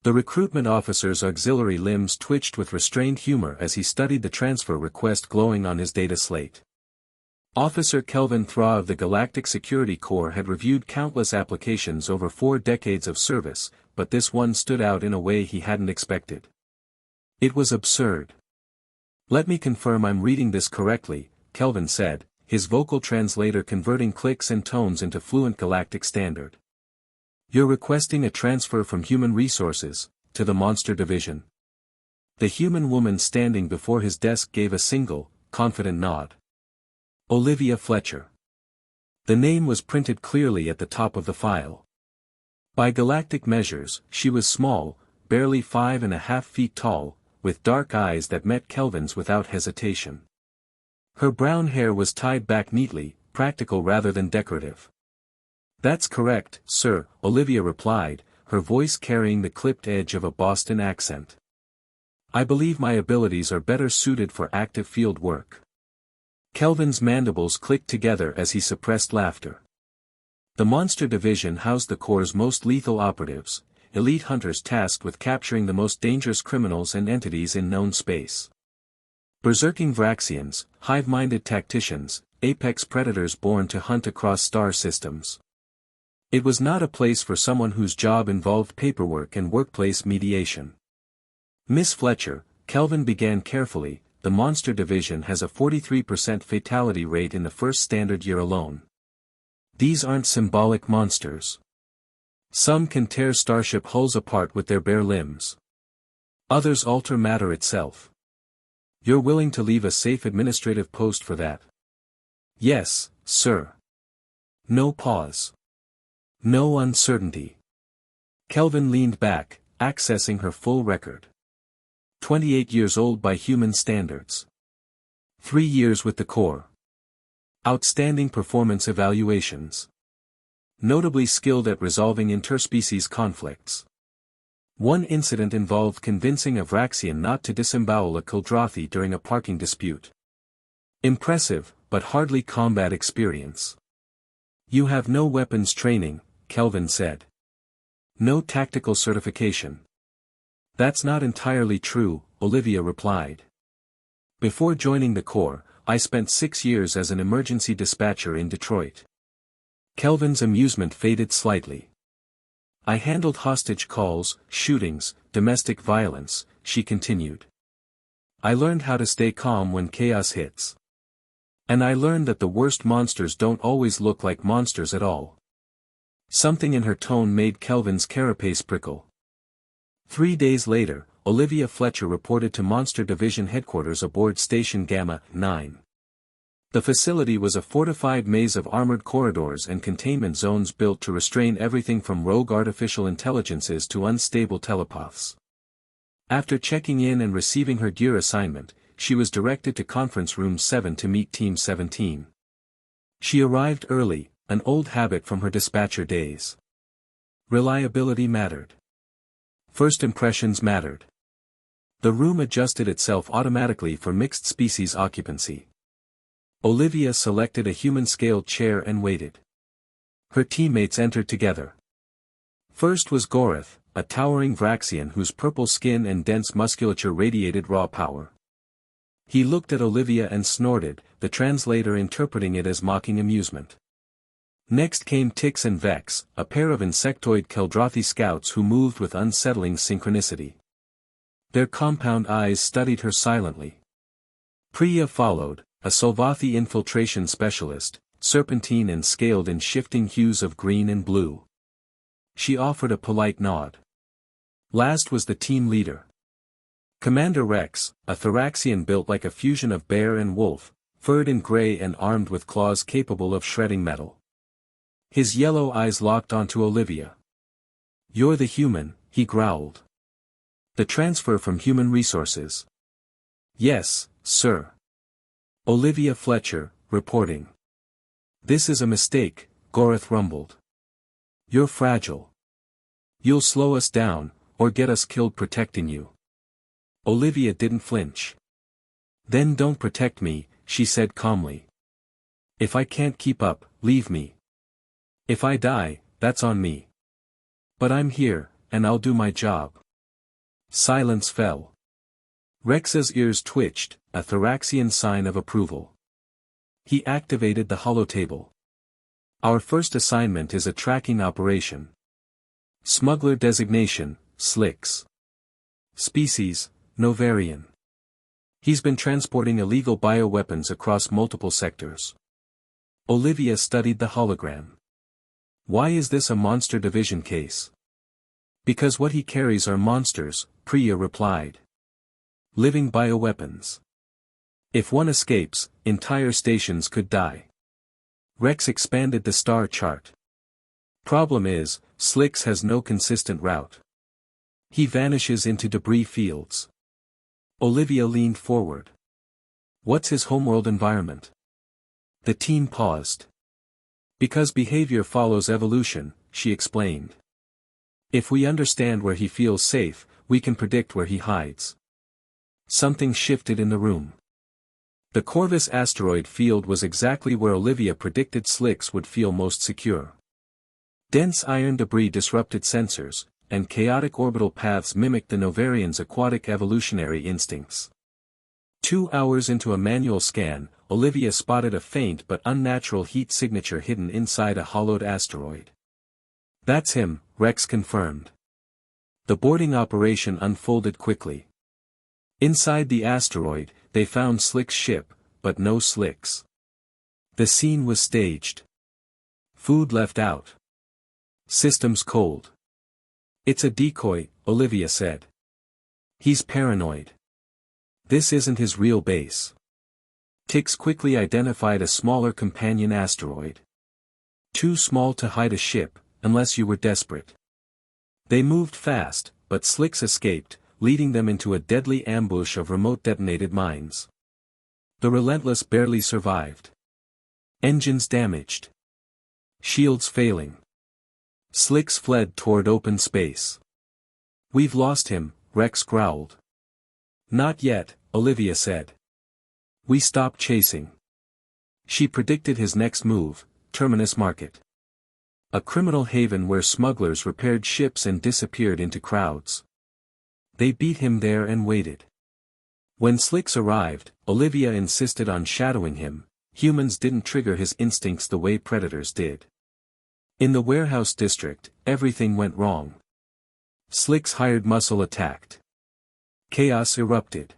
The recruitment officer's auxiliary limbs twitched with restrained humor as he studied the transfer request glowing on his data slate. Officer Kelvin Thra of the Galactic Security Corps had reviewed countless applications over 4 decades of service, but this one stood out in a way he hadn't expected. It was absurd. "Let me confirm I'm reading this correctly," Kelvin said, his vocal translator converting clicks and tones into fluent galactic standard. "You're requesting a transfer from Human Resources to the Monster Division." The human woman standing before his desk gave a single, confident nod. Olivia Fletcher. The name was printed clearly at the top of the file. By galactic measures, she was small, barely 5.5 feet tall, with dark eyes that met Kelvin's without hesitation. Her brown hair was tied back neatly, practical rather than decorative. "That's correct, sir," Olivia replied, her voice carrying the clipped edge of a Boston accent. "I believe my abilities are better suited for active field work." Kelvin's mandibles clicked together as he suppressed laughter. The Monster Division housed the Corps' most lethal operatives, elite hunters tasked with capturing the most dangerous criminals and entities in known space. Berserking Vraxians, hive-minded tacticians, apex predators born to hunt across star systems. It was not a place for someone whose job involved paperwork and workplace mediation. "Miss Fletcher," Kelvin began carefully, "the Monster Division has a 43% fatality rate in the first standard year alone. These aren't symbolic monsters. Some can tear starship hulls apart with their bare limbs. Others alter matter itself. You're willing to leave a safe administrative post for that?" "Yes, sir." No pause. No uncertainty. Kelvin leaned back, accessing her full record. 28 years old by human standards. 3 years with the Corps. Outstanding performance evaluations. Notably skilled at resolving interspecies conflicts. One incident involved convincing a Vraxian not to disembowel a Kildrathi during a parking dispute. Impressive, but hardly combat experience. "You have no weapons training," Kelvin said. "No tactical certification." "That's not entirely true," Olivia replied. "Before joining the Corps, I spent 6 years as an emergency dispatcher in Detroit." Kelvin's amusement faded slightly. "I handled hostage calls, shootings, domestic violence," she continued. "I learned how to stay calm when chaos hits. And I learned that the worst monsters don't always look like monsters at all." Something in her tone made Kelvin's carapace prickle. 3 days later, Olivia Fletcher reported to Monster Division headquarters aboard Station Gamma 9. The facility was a fortified maze of armored corridors and containment zones built to restrain everything from rogue artificial intelligences to unstable telepaths. After checking in and receiving her gear assignment, she was directed to Conference Room 7 to meet Team 17. She arrived early, an old habit from her dispatcher days. Reliability mattered. First impressions mattered. The room adjusted itself automatically for mixed species occupancy. Olivia selected a human-scaled chair and waited. Her teammates entered together. First was Gorath, a towering Vraxian whose purple skin and dense musculature radiated raw power. He looked at Olivia and snorted, the translator interpreting it as mocking amusement. Next came Tix and Vex, a pair of insectoid Kildrathi scouts who moved with unsettling synchronicity. Their compound eyes studied her silently. Priya followed, a Solvathi infiltration specialist, serpentine and scaled in shifting hues of green and blue. She offered a polite nod. Last was the team leader. Commander Rex, a Thoraxian built like a fusion of bear and wolf, furred in gray and armed with claws capable of shredding metal. His yellow eyes locked onto Olivia. "You're the human," he growled. "The transfer from Human Resources." "Yes, sir." Olivia Fletcher, reporting. "This is a mistake," Gorath rumbled. "You're fragile. You'll slow us down, or get us killed protecting you." Olivia didn't flinch. "Then don't protect me," she said calmly. "If I can't keep up, leave me. If I die, that's on me. But I'm here, and I'll do my job." Silence fell. Rex's ears twitched, a thoraxian sign of approval. He activated the holotable. Our first assignment is a tracking operation. Smuggler designation, Slicks. Species, Novarian. He's been transporting illegal bioweapons across multiple sectors. Olivia studied the hologram. Why is this a monster division case? Because what he carries are monsters, Priya replied. Living bioweapons. If one escapes, entire stations could die. Rex expanded the star chart. Problem is, Slicks has no consistent route. He vanishes into debris fields. Olivia leaned forward. What's his homeworld environment? The team paused. Because behavior follows evolution, she explained. If we understand where he feels safe, we can predict where he hides. Something shifted in the room. The Corvus asteroid field was exactly where Olivia predicted Slicks would feel most secure. Dense iron debris disrupted sensors, and chaotic orbital paths mimicked the Novarian's aquatic evolutionary instincts. 2 hours into a manual scan, Olivia spotted a faint but unnatural heat signature hidden inside a hollowed asteroid. That's him, Rex confirmed. The boarding operation unfolded quickly. Inside the asteroid, they found Slick's ship, but no Slicks. The scene was staged. Food left out. Systems cold. It's a decoy, Olivia said. He's paranoid. This isn't his real base. Tix quickly identified a smaller companion asteroid. Too small to hide a ship, unless you were desperate. They moved fast, but Slicks escaped, leading them into a deadly ambush of remote detonated mines. The Relentless barely survived. Engines damaged. Shields failing. Slicks fled toward open space. We've lost him, Rex growled. Not yet, Olivia said. We stopped chasing. She predicted his next move, Terminus Market. A criminal haven where smugglers repaired ships and disappeared into crowds. They beat him there and waited. When Slicks arrived, Olivia insisted on shadowing him. Humans didn't trigger his instincts the way predators did. In the warehouse district, everything went wrong. Slicks' hired muscle attacked. Chaos erupted.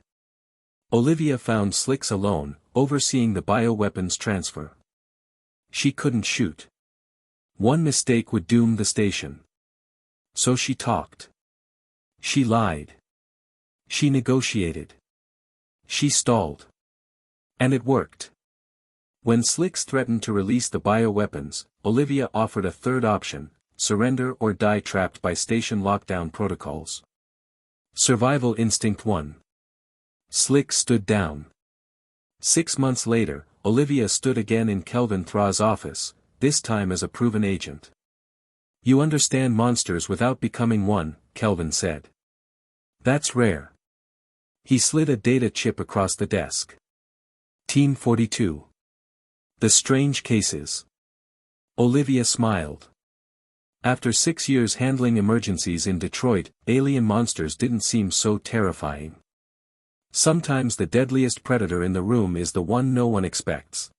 Olivia found Slicks alone, overseeing the bioweapons transfer. She couldn't shoot. One mistake would doom the station. So she talked. She lied. She negotiated. She stalled. And it worked. When Slicks threatened to release the bioweapons, Olivia offered a third option: surrender or die trapped by station lockdown protocols. Survival instinct won. Slicks stood down. 6 months later, Olivia stood again in Kelvin Thra's office, this time as a proven agent. You understand monsters without becoming one, Kelvin said. That's rare. He slid a data chip across the desk. Team 42. The strange cases. Olivia smiled. After 6 years handling emergencies in Detroit, alien monsters didn't seem so terrifying. Sometimes the deadliest predator in the room is the one no one expects.